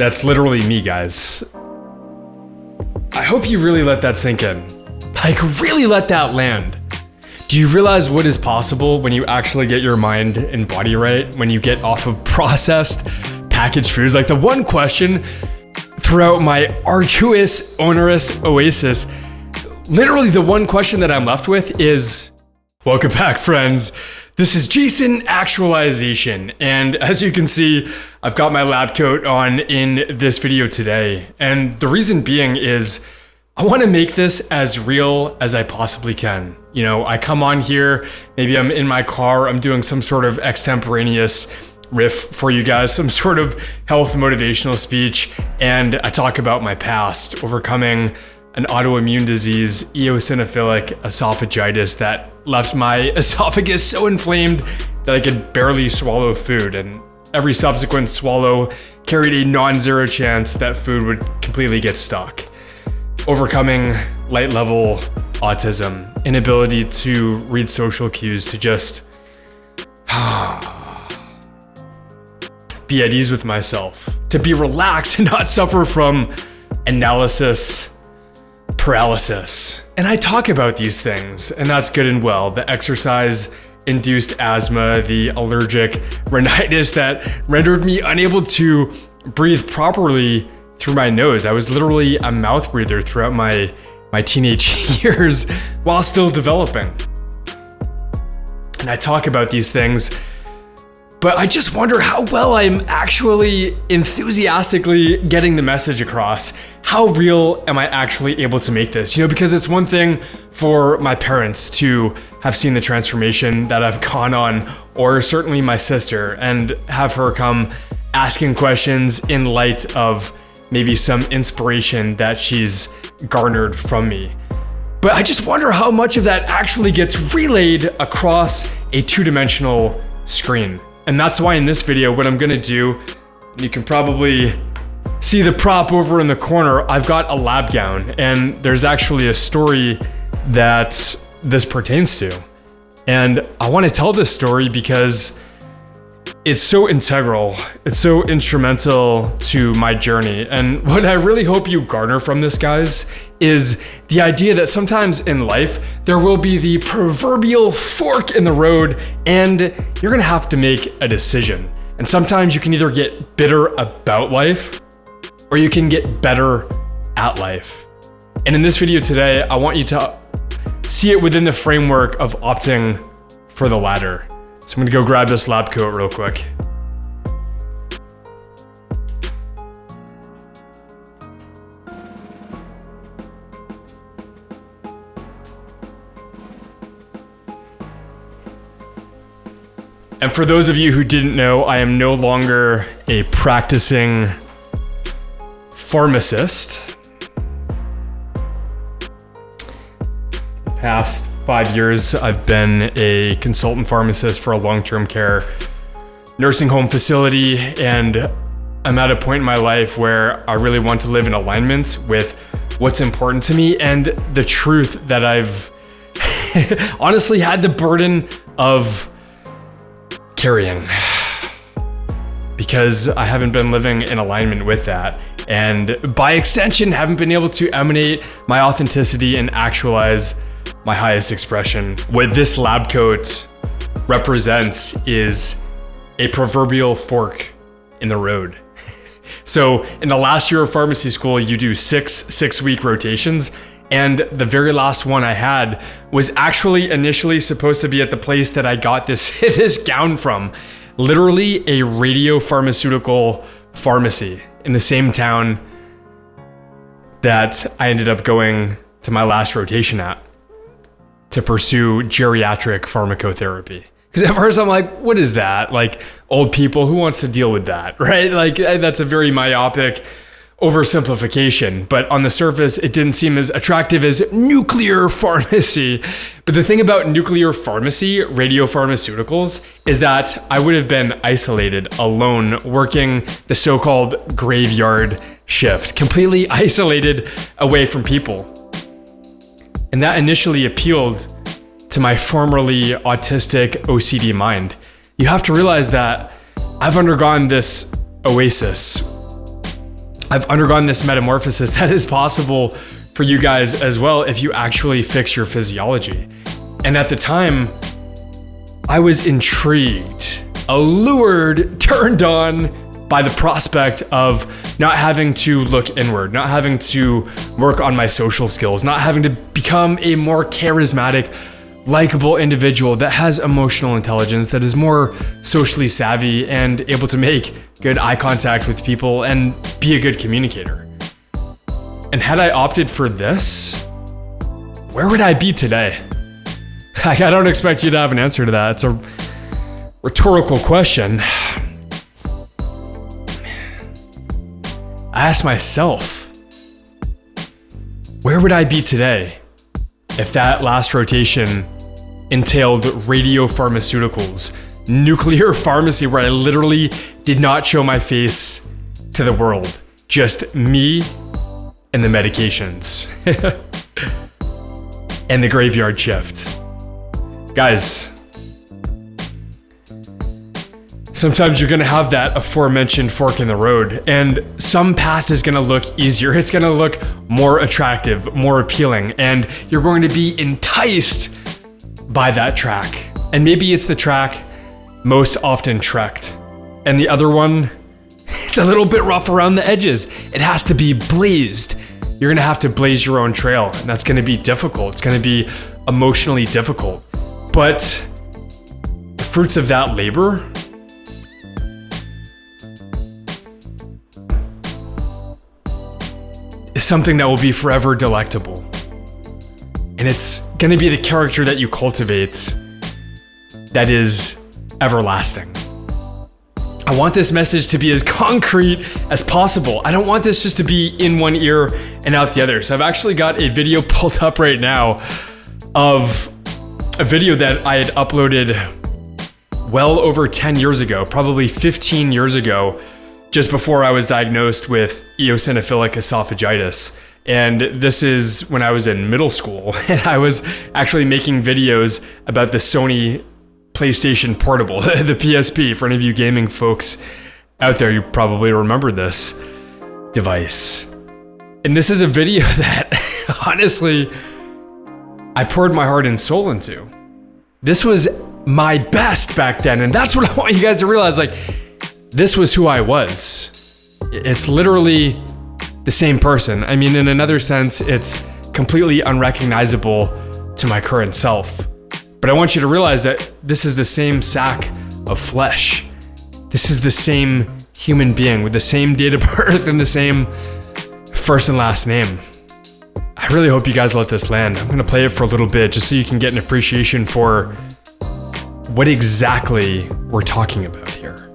That's literally me, guys. I hope you really let that sink in. Like, really let that land. Do you realize what is possible when you actually get your mind and body right? When you get off of processed, packaged foods? Like, the one question throughout my arduous, onerous oasis, literally the one question that I'm left with is, welcome back, friends. This is Jason Actualization, and as you can see, I've got my lab coat on in this video today. And the reason being is I want to make this as real as I possibly can. You know, I come on here, maybe I'm in my car, I'm doing some sort of extemporaneous riff for you guys, some sort of health motivational speech, and I talk about my past, overcoming an autoimmune disease, eosinophilic esophagitis, that left my esophagus so inflamed that I could barely swallow food, and every subsequent swallow carried a non-zero chance that food would completely get stuck. Overcoming light level autism, inability to read social cues, to just be at ease with myself, to be relaxed and not suffer from analysis paralysis. And I talk about these things, and that's good and well. The exercise-induced asthma, the allergic rhinitis that rendered me unable to breathe properly through my nose. I was literally a mouth breather throughout my teenage years while still developing. And I talk about these things, but I just wonder how well I'm actually enthusiastically getting the message across. How real am I actually able to make this? You know, because it's one thing for my parents to have seen the transformation that I've gone on, or certainly my sister, and have her come asking questions in light of maybe some inspiration that she's garnered from me. But I just wonder how much of that actually gets relayed across a two-dimensional screen. And that's why in this video, what I'm gonna do, you can probably see the prop over in the corner, I've got a lab gown, and there's actually a story that this pertains to. And I wanna tell this story because it's so integral, it's so instrumental to my journey. And what I really hope you garner from this, guys, is the idea that sometimes in life, there will be the proverbial fork in the road, and you're gonna have to make a decision. And sometimes you can either get bitter about life, or you can get better at life. And in this video today, I want you to see it within the framework of opting for the latter. So I'm gonna go grab this lab coat real quick. And for those of you who didn't know, I am no longer a practicing pharmacist. The past 5 years, I've been a consultant pharmacist for a long-term care nursing home facility, and I'm at a point in my life where I really want to live in alignment with what's important to me and the truth that I've honestly had the burden of carrying, because I haven't been living in alignment with that, and by extension haven't been able to emanate my authenticity and actualize my highest expression. What this lab coat represents is a proverbial fork in the road. So in the last year of pharmacy school, you do six-week rotations, and the very last one I had was actually initially supposed to be at the place that I got this this gown from. Literally a radiopharmaceutical pharmacy in the same town that I ended up going to my last rotation at, to pursue geriatric pharmacotherapy. Because at first I'm like, what is that? Like, old people, who wants to deal with that, right? Like, that's a very myopic oversimplification. But on the surface, it didn't seem as attractive as nuclear pharmacy. But the thing about nuclear pharmacy, radiopharmaceuticals, is that I would have been isolated, alone, working the so-called graveyard shift, completely isolated away from people. And that initially appealed to my formerly autistic OCD mind. You have to realize that I've undergone this oasis I've undergone this metamorphosis that is possible for you guys as well if you actually fix your physiology. And at the time, I was intrigued, allured, turned on by the prospect of not having to look inward, not having to work on my social skills, not having to become a more charismatic, likable individual that has emotional intelligence, that is more socially savvy and able to make good eye contact with people and be a good communicator. And had I opted for this, where would I be today? I don't expect you to have an answer to that. It's a rhetorical question. I asked myself, where would I be today if that last rotation entailed radiopharmaceuticals, nuclear pharmacy, where I literally did not show my face to the world, just me and the medications and the graveyard shift. Guys, sometimes you're gonna have that aforementioned fork in the road, and some path is gonna look easier. It's gonna look more attractive, more appealing, and you're going to be enticed by that track. And maybe it's the track most often trekked. And the other one, it's a little bit rough around the edges. It has to be blazed. You're gonna have to blaze your own trail, and that's gonna be difficult. It's gonna be emotionally difficult. But the fruits of that labor is something that will be forever delectable. And it's gonna be the character that you cultivate that is everlasting. I want this message to be as concrete as possible. I don't want this just to be in one ear and out the other. So I've actually got a video pulled up right now of a video that I had uploaded well over 10 years ago, probably 15 years ago, just before I was diagnosed with eosinophilic esophagitis. And this is when I was in middle school, and I was actually making videos about the Sony PlayStation Portable, the PSP. For any of you gaming folks out there, you probably remember this device. And this is a video that, honestly, I poured my heart and soul into. This was my best back then, and that's what I want you guys to realize. Like, this was who I was. It's literally the same person. I mean, in another sense, it's completely unrecognizable to my current self. But I want you to realize that this is the same sack of flesh. This is the same human being with the same date of birth and the same first and last name. I really hope you guys let this land. I'm gonna play it for a little bit just so you can get an appreciation for what exactly we're talking about here.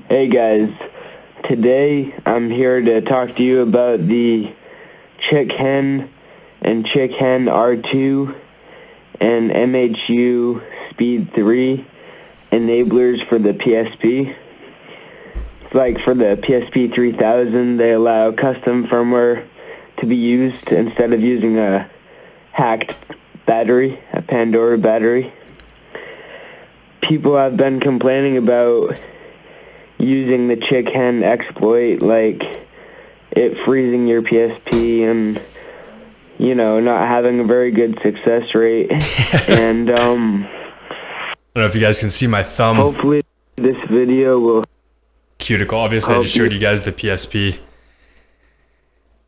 Hey guys, today I'm here to talk to you about the Chick Hen and Chick Hen R2 and MHU Speed 3 enablers for the PSP. Like for the PSP 3000, they allow custom firmware to be used instead of using a hacked battery, a Pandora battery. People have been complaining about using the Chick Hen exploit, like it freezing your PSP and, you know, not having a very good success rate. And I don't know if you guys can see my thumb. Hopefully this video will cuticle. Obviously I just showed you guys the PSP.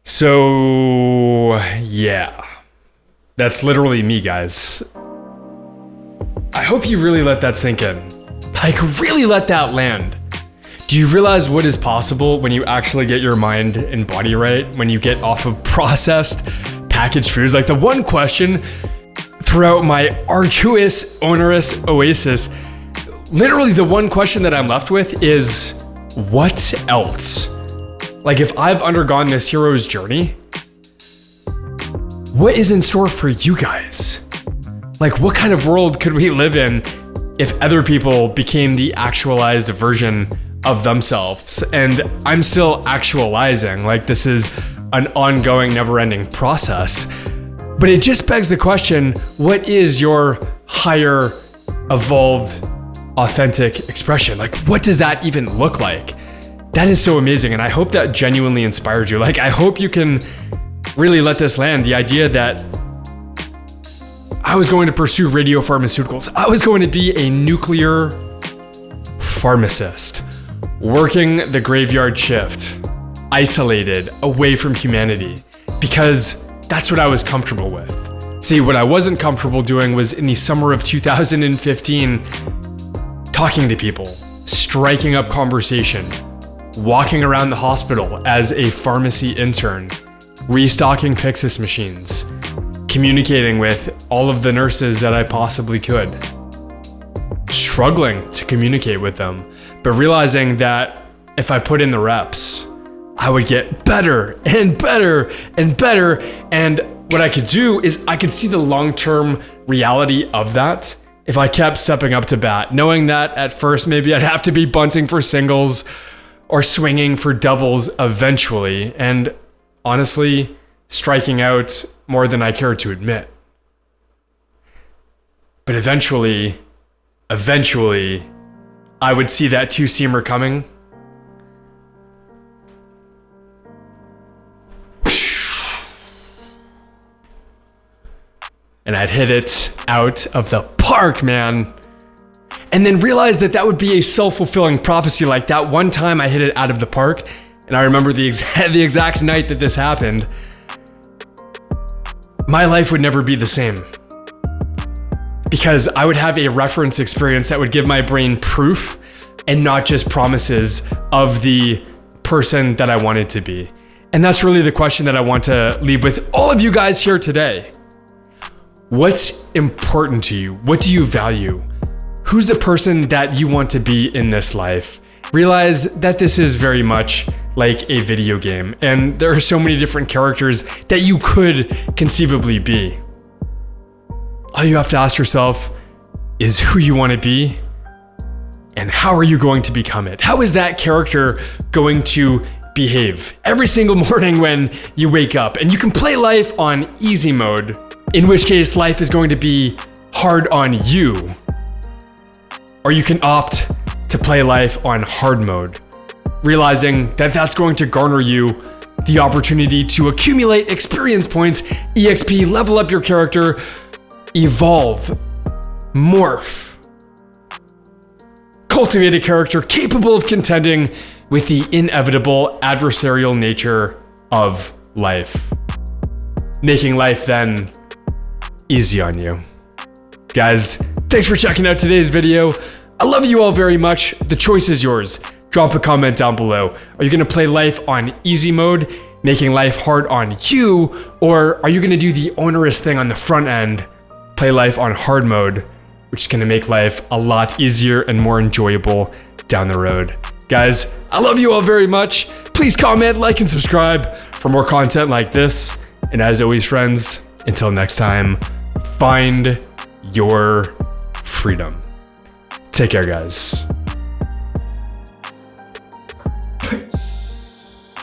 So yeah, that's literally me, guys. I hope you really let that sink in. Like, really let that land. Do you realize what is possible when you actually get your mind and body right, when you get off of processed packaged foods? Like, the one question throughout my arduous, onerous oasis, literally the one question that I'm left with is, what else? Like, if I've undergone this hero's journey, what is in store for you guys? Like, what kind of world could we live in if other people became the actualized version of themselves? And I'm still actualizing. Like, this is an ongoing, never-ending process. But it just begs the question, what is your higher, evolved, authentic expression? Like, what does that even look like? That is so amazing, and I hope that genuinely inspired you. Like, I hope you can really let this land, the idea that I was going to pursue radiopharmaceuticals. I was going to be a nuclear pharmacist, working the graveyard shift, isolated, away from humanity, because that's what I was comfortable with. See, what I wasn't comfortable doing was in the summer of 2015, talking to people, striking up conversation, walking around the hospital as a pharmacy intern, restocking Pyxis machines, communicating with all of the nurses that I possibly could, struggling to communicate with them, but realizing that if I put in the reps, I would get better and better and better. And what I could do is I could see the long-term reality of that if I kept stepping up to bat, knowing that at first maybe I'd have to be bunting for singles or swinging for doubles eventually, and honestly, striking out more than I care to admit. But eventually, I would see that two-seamer coming. And I'd hit it out of the park, man. And then realize that that would be a self-fulfilling prophecy. Like that one time I hit it out of the park, and I remember the exact night that this happened, my life would never be the same. Because I would have a reference experience that would give my brain proof and not just promises of the person that I wanted to be. And that's really the question that I want to leave with all of you guys here today. What's important to you? What do you value? Who's the person that you want to be in this life? Realize that this is very much like a video game, and there are so many different characters that you could conceivably be. All you have to ask yourself is who you want to be, and how are you going to become it? How is that character going to behave every single morning when you wake up? And you can play life on easy mode, in which case life is going to be hard on you. Or you can opt to play life on hard mode, realizing that that's going to garner you the opportunity to accumulate experience points, EXP, level up your character, evolve, morph, cultivate a character capable of contending with the inevitable adversarial nature of life, making life then easy on you. Guys, thanks for checking out today's video. I love you all very much. The choice is yours. Drop a comment down below. Are you gonna play life on easy mode, making life hard on you? Or are you gonna do the onerous thing on the front end, play life on hard mode, which is gonna make life a lot easier and more enjoyable down the road? Guys, I love you all very much. Please comment, like, and subscribe for more content like this. And as always, friends, until next time, find your freedom. Take care, guys.